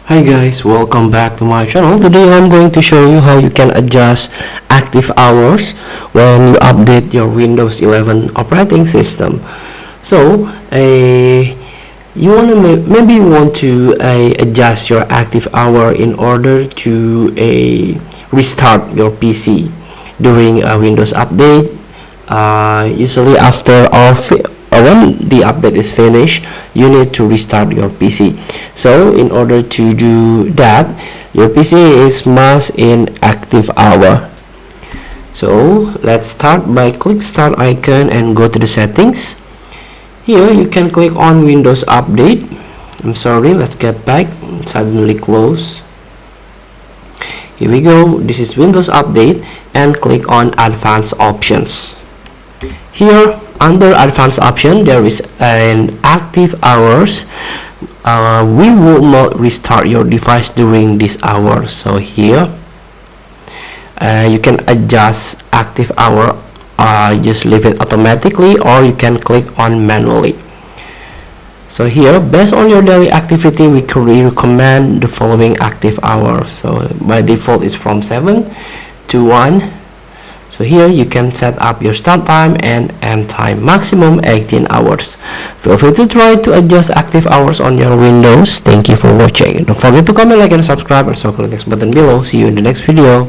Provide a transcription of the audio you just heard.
Hi guys, welcome back to my channel. Today I'm going to show you how you can adjust active hours when you update your Windows 11 operating system. So, you want to maybe you want to adjust your active hour in order to restart your PC during a Windows update. Usually after when the update is finished, you need to restart your PC. So in order to do that, your PC is must in active hour. So let's start by click start icon and go to the settings. Here you can click on Windows Update. I'm sorry, let's get back. Suddenly close. Here we go. This is Windows Update, and click on Advanced Options. Here under Advanced Option there is an active hours. We will not restart your device during this hour. So here you can adjust active hour. Just leave it automatically, or you can click on manually. So here, based on your daily activity, we recommend the following active hours. So by default is from 7 to 1. So here you can set up your start time and end time, maximum 18 hours. Feel free to try to adjust active hours on your Windows. Thank you for watching. Don't forget to comment, like, and subscribe, and so click the next button below. See you in the next video.